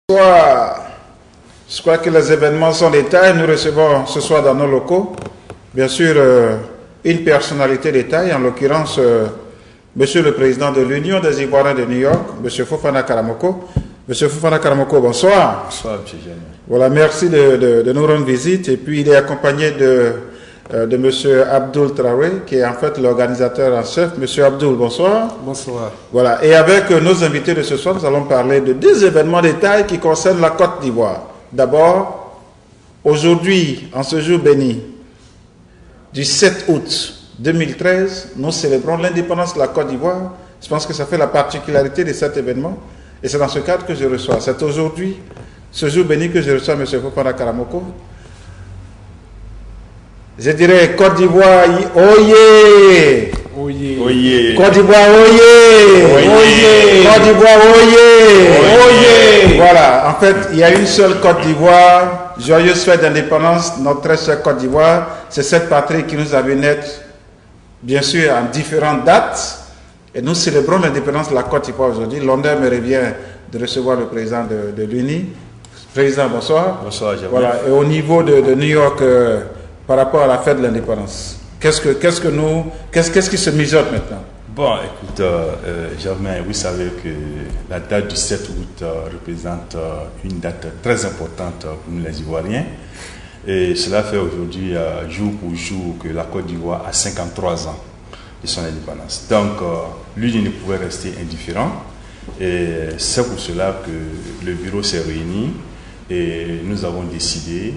Bonsoir. Je crois que les événements sont d'État. Nous recevons ce soir dans nos locaux, bien sûr, une personnalité d'État, en l'occurrence, Monsieur le Président de l'Union des Ivoiriens de New York, Monsieur Fofana Karamoko. Monsieur Fofana Karamoko, bonsoir. Bonsoir, M. Génie. Voilà, merci de nous rendre visite. Et puis, il est accompagné de Monsieur Abdoul Traoré, qui est en fait l'organisateur en chef. Monsieur Abdoul, bonsoir. Bonsoir. Voilà, et avec nos invités de ce soir, nous allons parler de deux événements détails qui concernent la Côte d'Ivoire. D'abord, aujourd'hui, en ce jour béni, du 7 août 2013, nous célébrons l'indépendance de la Côte d'Ivoire. Je pense que ça fait la particularité de cet événement. Et c'est dans ce cadre que je reçois. C'est aujourd'hui, ce jour béni, que je reçois M. Fofana Karamoko. Je dirais Côte d'Ivoire, oyez! Oyez. Oyez. Côte d'Ivoire, oyez! Oyez. Côte d'Ivoire, oyez! Oyez. Voilà, en fait, il y a une seule Côte d'Ivoire. Joyeuse fête d'indépendance, notre très chère Côte d'Ivoire. C'est cette patrie qui nous a vu naître, bien sûr, en différentes dates. Et nous célébrons l'indépendance de la Côte d'Ivoire aujourd'hui. L'honneur me revient de recevoir le président de l'UNI. Président, bonsoir. Bonsoir, Germain. Voilà, et au niveau de New York, par rapport à la fête de l'indépendance, qu'est-ce qui se mijote maintenant? Bon, écoute, Germain, vous savez que la date du 7 août représente une date très importante pour nous les Ivoiriens. Et cela fait aujourd'hui, jour pour jour, que la Côte d'Ivoire a 53 ans de son indépendance. Donc, lui, il ne pouvait rester indifférent. Et c'est pour cela que le bureau s'est réuni et nous avons décidé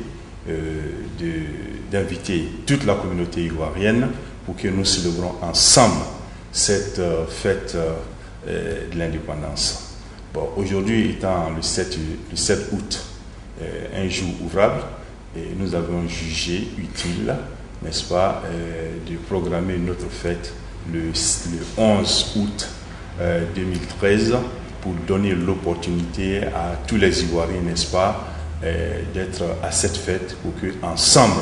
d'inviter toute la communauté ivoirienne pour que nous célébrons ensemble cette fête de l'indépendance. Bon, aujourd'hui étant le 7 août, un jour ouvrable, et nous avons jugé utile, n'est-ce pas, de programmer notre fête le 11 août 2013 pour donner l'opportunité à tous les Ivoiriens, n'est-ce pas, d'être à cette fête pour que ensemble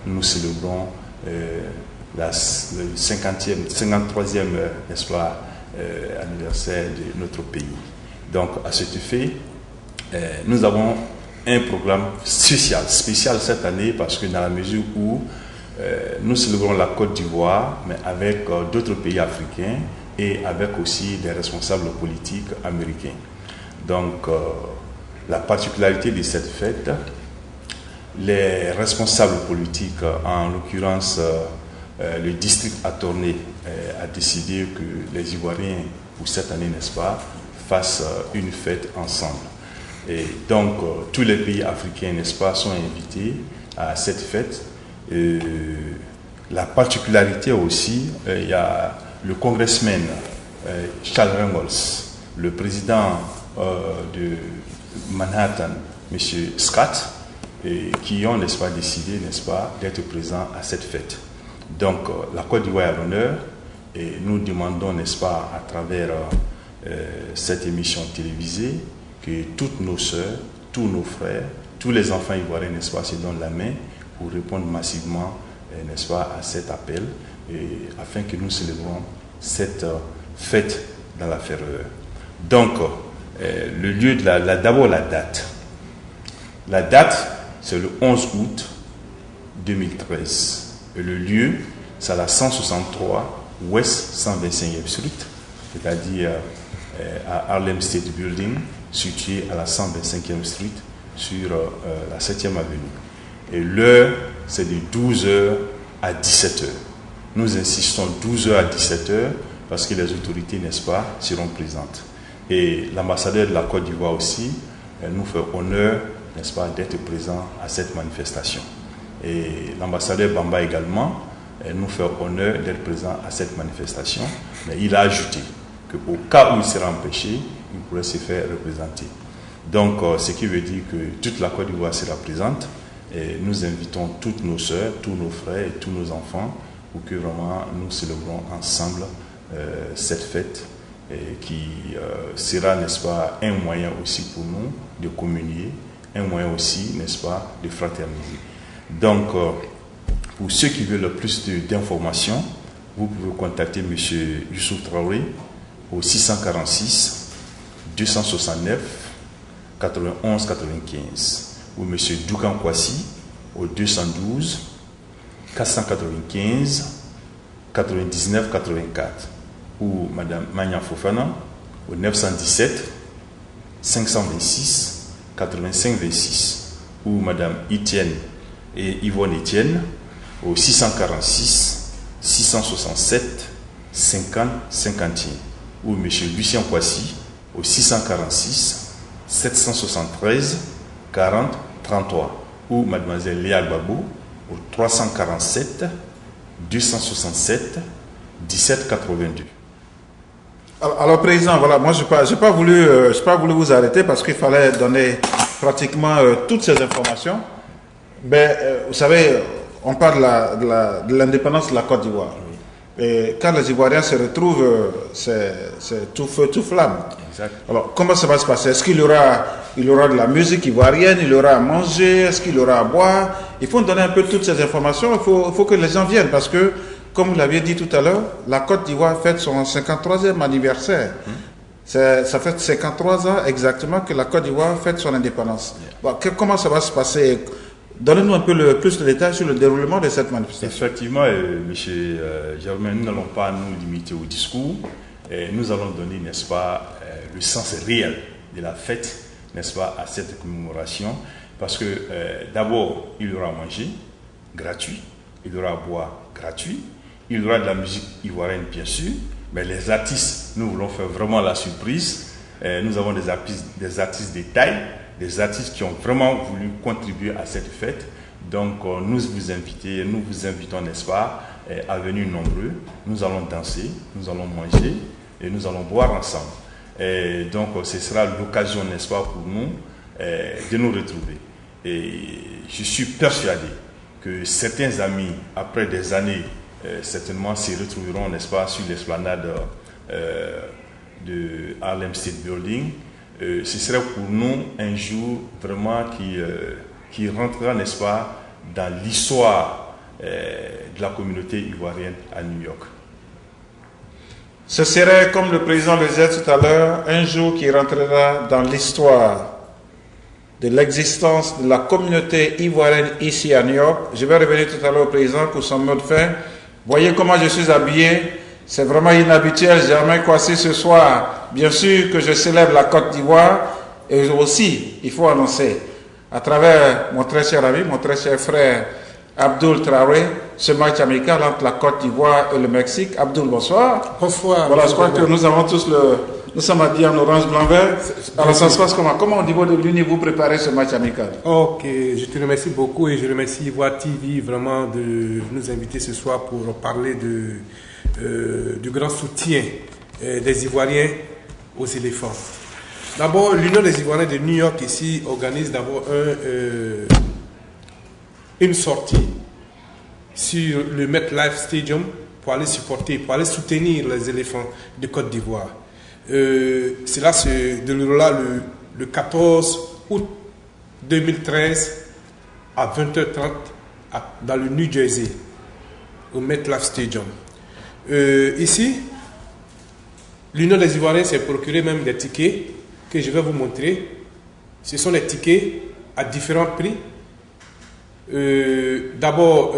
nous célébrons le 53e, n'est-ce pas, anniversaire de notre pays. Donc, à cet effet, nous avons un programme spécial cette année, parce que dans la mesure où nous célébrons la Côte d'Ivoire, mais avec d'autres pays africains et avec aussi des responsables politiques américains. Donc, la particularité de cette fête, les responsables politiques, en l'occurrence le district attorney, a décidé que les Ivoiriens, pour cette année, n'est-ce pas, fassent une fête ensemble. Et donc, tous les pays africains, n'est-ce pas, sont invités à cette fête. La particularité aussi, il y a le congressman Charles Reynolds, le président de Manhattan, M. Scott, qui ont, n'est-ce pas, décidé, n'est-ce pas, d'être présents à cette fête. Donc, la Côte d'Ivoire est à l'honneur et nous demandons, n'est-ce pas, à travers cette émission télévisée, que toutes nos sœurs, tous nos frères, tous les enfants ivoiriens, n'est-ce pas, se donnent la main pour répondre massivement, n'est-ce pas, à cet appel, afin que nous célébrons cette fête dans la ferveur. Donc, le lieu de d'abord la date. La date, c'est le 11 août 2013. Et le lieu, c'est à la 163 West 125e Street, c'est-à-dire à Harlem State Building, situé à la 125e Street sur la 7e Avenue. Et l'heure, c'est de 12h à 17h. Nous insistons 12h à 17h parce que les autorités, n'est-ce pas, seront présentes. Et l'ambassadeur de la Côte d'Ivoire aussi nous fait honneur, n'est-ce pas, d'être présent à cette manifestation. Et l'ambassadeur Bamba également nous fait honneur d'être présent à cette manifestation. Mais il a ajouté qu'au cas où il sera empêché, il pourrait se faire représenter. Donc, ce qui veut dire que toute la Côte d'Ivoire sera présente. Et nous invitons toutes nos sœurs, tous nos frères et tous nos enfants pour que vraiment nous célébrons ensemble cette fête qui sera, n'est-ce pas, un moyen aussi pour nous de communier, un moyen aussi, n'est-ce pas, de fraterniser. Donc, pour ceux qui veulent le plus d'informations, vous pouvez contacter M. Youssouf Traoré au 646 269 91 95, ou M. Doukan Kwasi au 212 495 99 84, ou Mme Manya Fofana au 917 526 85 26, ou Mme Etienne et Yvonne Etienne au 646 667 50 51, ou M. Lucien Kwasi au 646 773 40 33, ou Mademoiselle Léa Babou au 347 267 17 82. Alors, Président, voilà, moi, je n'ai pas voulu vous arrêter parce qu'il fallait donner pratiquement toutes ces informations. Mais, vous savez, on parle de l'indépendance de la Côte d'Ivoire. Et quand les Ivoiriens se retrouvent, c'est tout feu, tout flamme. Exact. Alors, comment ça va se passer? Est-ce qu'il y aura de la musique ivoirienne, il y aura à manger, est-ce qu'il y aura à boire? Il faut donner un peu toutes ces informations, il faut que les gens viennent parce que, comme vous l'aviez dit tout à l'heure, la Côte d'Ivoire fête son 53e anniversaire. Ça fait 53 ans exactement que la Côte d'Ivoire fête son indépendance. Bon, comment ça va se passer? Donnez-nous un peu plus de détails sur le déroulement de cette manifestation. Effectivement, M. Germain, nous n'allons pas nous limiter au discours. Nous allons donner, n'est-ce pas, le sens réel de la fête, n'est-ce pas, à cette commémoration. Parce que d'abord, il y aura à manger gratuit, il y aura à boire gratuit, il y aura de la musique ivoirienne, bien sûr, mais les artistes, nous voulons faire vraiment la surprise. Nous avons des artistes de taille, des artistes qui ont vraiment voulu contribuer à cette fête. Donc, nous vous invitons, n'est-ce pas, à venir nombreux. Nous allons danser, nous allons manger et nous allons boire ensemble. Et donc, ce sera l'occasion, n'est-ce pas, pour nous de nous retrouver. Et je suis persuadé que certains amis, après des années, certainement se retrouveront, n'est-ce pas, sur l'esplanade de Harlem State Building. Ce serait pour nous un jour vraiment qui rentrera, n'est-ce pas, dans l'histoire de la communauté ivoirienne à New York. Ce serait, comme le président le disait tout à l'heure, un jour qui rentrera dans l'histoire de l'existence de la communauté ivoirienne ici à New York. Je vais revenir tout à l'heure au président pour son mot de fin. Voyez comment je suis habillé. C'est vraiment inhabituel. Germain Kwasi ce soir. Bien sûr que je célèbre la Côte d'Ivoire. Et aussi, il faut annoncer, à travers mon très cher ami, mon très cher frère Abdoul Traoré, ce match amical entre la Côte d'Ivoire et le Mexique. Abdoul, bonsoir. Bonsoir. Voilà, je crois que nous avons tous nous sommes habillés en orange blanc vert. Alors ça se passe comment? Comment au niveau de l'Uni vous préparez ce match amical? Ok, je te remercie beaucoup et je remercie Ivoire TV vraiment de nous inviter ce soir pour parler du grand soutien des Ivoiriens aux éléphants. D'abord, l'Union des Ivoiriens de New York ici organise d'abord une sortie sur le MetLife Stadium pour aller supporter, pour aller soutenir les éléphants de Côte d'Ivoire. Cela se déroulera le 14 août 2013 à 20h30 dans le New Jersey, au MetLife Stadium. Ici, l'Union des Ivoiriens s'est procuré même des tickets que je vais vous montrer. Ce sont des tickets à différents prix. D'abord,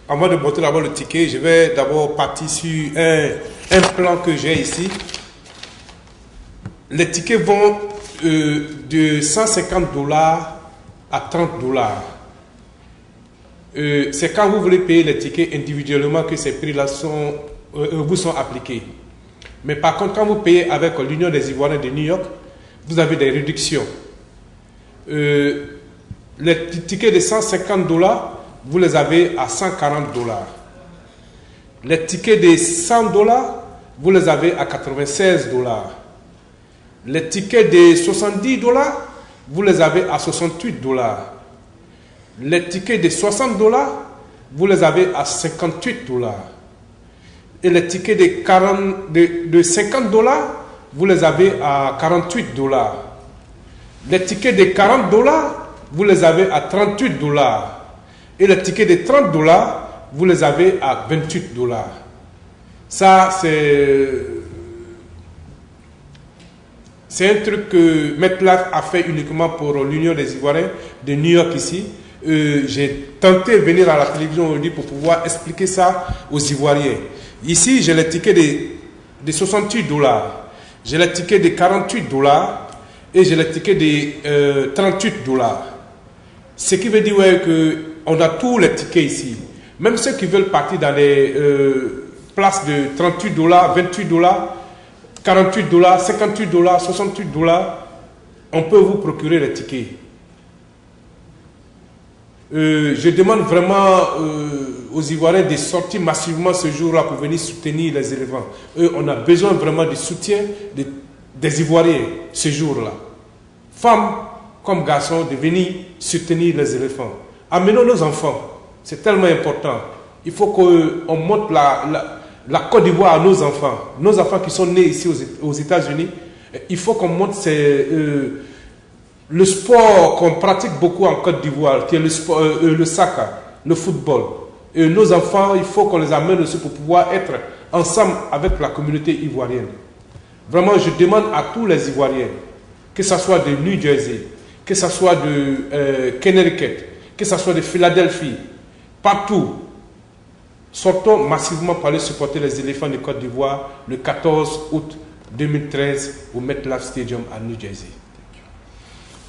avant de montrer d'abord le ticket, je vais d'abord partir sur un plan que j'ai ici. Les tickets vont de $150 à $30. C'est quand vous voulez payer les tickets individuellement que ces prix-là vous sont appliqués. Mais par contre, quand vous payez avec l'Union des Ivoiriens de New York, vous avez des réductions. Les tickets de $150, vous les avez à $140. Les tickets de $100, vous les avez à $96. Les tickets de $70, vous les avez à $68. Les tickets de $60, vous les avez à $58. Et les tickets de $50, vous les avez à $48. Les tickets de $40, vous les avez à $38. Et les tickets de $30, vous les avez à $28. Ça, C'est un truc que MetLife a fait uniquement pour l'Union des Ivoiriens de New York ici. J'ai tenté de venir à la télévision aujourd'hui pour pouvoir expliquer ça aux Ivoiriens. Ici, j'ai les tickets de $68, j'ai les tickets de $48 et j'ai les tickets de $38. Ce qui veut dire qu'on a tous les tickets ici. Même ceux qui veulent partir dans les places de $38, $28, $48, $58, $68, on peut vous procurer les tickets. Je demande vraiment aux Ivoiriens de sortir massivement ce jour-là pour venir soutenir les éléphants. On a besoin vraiment du soutien des Ivoiriens ce jour-là. Femmes comme garçons, de venir soutenir les éléphants. Amenons nos enfants. C'est tellement important. Il faut qu'on montre la Côte d'Ivoire à nos enfants qui sont nés ici aux États-Unis. Il faut qu'on montre le sport qu'on pratique beaucoup en Côte d'Ivoire, qui est le soccer, le football. Et nos enfants, il faut qu'on les amène aussi pour pouvoir être ensemble avec la communauté ivoirienne. Vraiment, je demande à tous les Ivoiriens, que ce soit de New Jersey, que ce soit de Connecticut, que ce soit de Philadelphie, partout, sortons massivement pour aller supporter les éléphants de Côte d'Ivoire le 14 août 2013 au MetLife Stadium à New Jersey.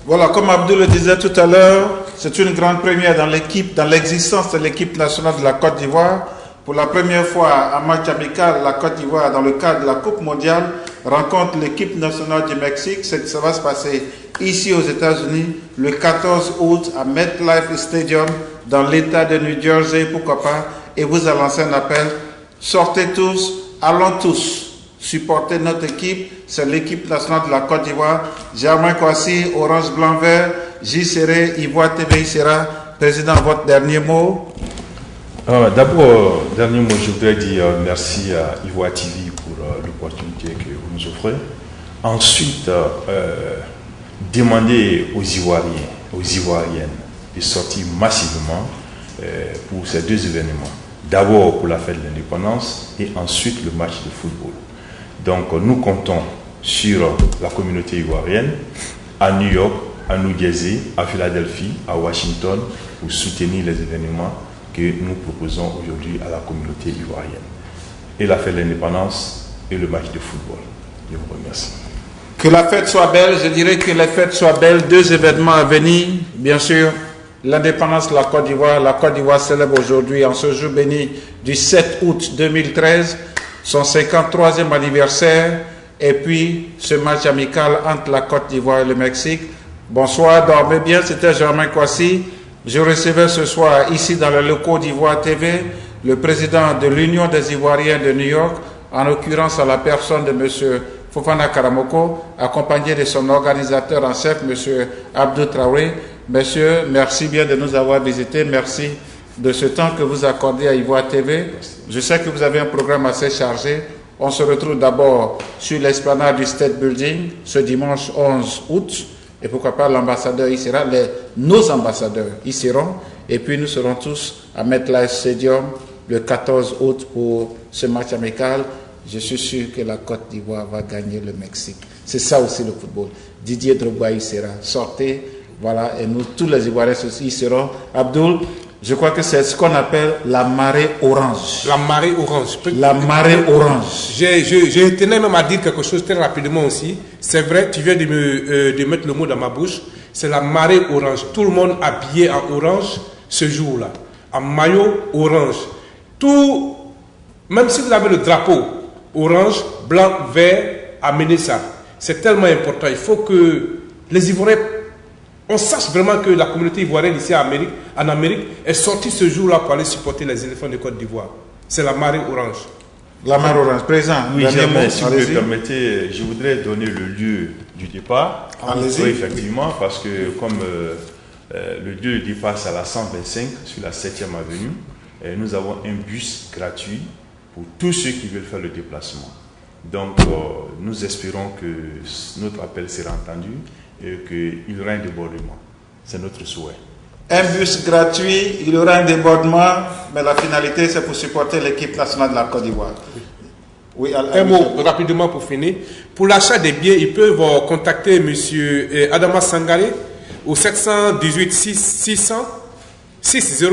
Voilà, comme Abdul le disait tout à l'heure, c'est une grande première dans l'existence de l'équipe nationale de la Côte d'Ivoire. Pour la première fois, en match amical, la Côte d'Ivoire, dans le cadre de la Coupe mondiale, rencontre l'équipe nationale du Mexique. Ça va se passer ici aux États-Unis le 14 août à MetLife Stadium dans l'État de New Jersey, pourquoi pas. Et vous allez lancer un appel, sortez tous, allons tous supporter notre équipe. C'est l'équipe nationale de la Côte d'Ivoire. Germain Kwasi, Orange Blanc Vert, J. Serré, Ivoire TV Sera. Président, votre dernier mot. D'abord, dernier mot, je voudrais dire merci à Ivoire TV pour l'opportunité que vous nous offrez. Ensuite, demander aux Ivoiriens, aux Ivoiriennes de sortir massivement pour ces deux événements. D'abord pour la fête de l'indépendance et ensuite le match de football. Donc nous comptons sur la communauté ivoirienne à New York, à New Jersey, à Philadelphie, à Washington pour soutenir les événements que nous proposons aujourd'hui à la communauté ivoirienne. Et la fête de l'indépendance et le match de football. Je vous remercie. Que la fête soit belle, je dirais que les fêtes soient belles. Deux événements à venir, bien sûr. L'indépendance de la Côte d'Ivoire. La Côte d'Ivoire célèbre aujourd'hui, en ce jour béni du 7 août 2013, son 53e anniversaire. Et puis, ce match amical entre la Côte d'Ivoire et le Mexique. Bonsoir, dormez bien. C'était Germain Kwasi. Je recevais ce soir, ici dans les locaux d'Ivoire TV, le président de l'Union des Ivoiriens de New York, en l'occurrence à la personne de M. Fofana Karamoko, accompagné de son organisateur en chef, M. Abdou Traoré. Monsieur, merci bien de nous avoir visités. Merci de ce temps que vous accordez à Ivoire TV. Je sais que vous avez un programme assez chargé. On se retrouve d'abord sur l'esplanade du State Building ce dimanche 11 août. Et pourquoi pas l'ambassadeur y sera, nos ambassadeurs y seront. Et puis nous serons tous à MetLife Stadium le 14 août pour ce match amical. Je suis sûr que la Côte d'Ivoire va gagner le Mexique. C'est ça aussi le football. Didier Drogba y sera. Sortez, voilà, et nous, tous les Ivoiriens y seront. Abdul, je crois que c'est ce qu'on appelle la marée orange. La marée orange. La marée orange. Je tenais même à dire quelque chose très rapidement aussi. C'est vrai, tu viens de mettre le mot dans ma bouche. C'est la marée orange. Tout le monde habillé en orange ce jour-là. En maillot orange. Tout, même si vous avez le drapeau orange, blanc, vert, amenez ça. C'est tellement important. Il faut que les Ivoiriens, on sache vraiment que la communauté ivoirienne ici en Amérique est sortie ce jour-là pour aller supporter les éléphants de Côte d'Ivoire. C'est la marée orange. La marée orange. Président, oui, si vous me permettez, je voudrais donner le lieu du départ. Allez-y. Oui, effectivement, parce que comme le lieu de départ, c'est à la 125 sur la 7e avenue, et nous avons un bus gratuit pour tous ceux qui veulent faire le déplacement. Donc, nous espérons que notre appel sera entendu et qu'il y aura un débordement. C'est notre souhait. Un bus gratuit, il y aura un débordement, mais la finalité, c'est pour supporter l'équipe nationale de la Côte d'Ivoire. Oui, Un mot rapidement pour finir. Pour l'achat des billets, ils peuvent contacter M. Adama Sangaré au 718 600 600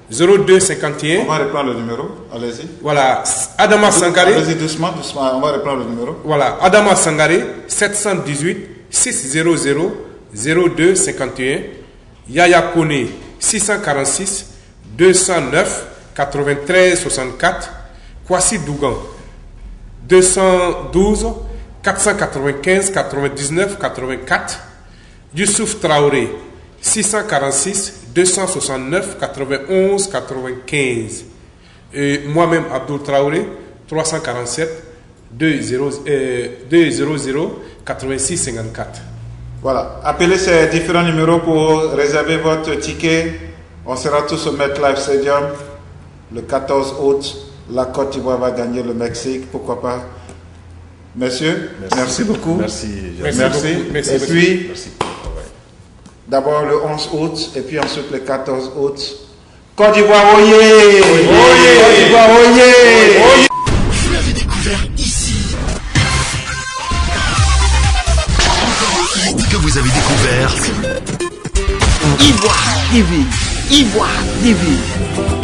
0251. On va reprendre le numéro, allez-y. Voilà, Adama Sangaré. Allez-y doucement, doucement, on va reprendre le numéro. Voilà, Adama Sangaré, 718 600 0251. Yaya Kone, 646 209 93 64. Kwasi Dougan, 212 495 99 84. Youssouf Traoré, 646 269 91 95. Et moi-même, Abdul Traoré, 347 200 86 54. Voilà, appelez ces différents numéros pour réserver votre ticket. On sera tous au MetLife Stadium le 14 août. La Côte d'Ivoire va gagner le Mexique, pourquoi pas. Messieurs, merci beaucoup. Merci. Merci. Et puis, Merci. d'abord le 11 août et puis ensuite le 14 août. Côte d'Ivoire, oyez! Côte d'Ivoire, oyez! Vous l'avez découvert ici. Que vous avez découvert Ivoire TV. Ivoire TV.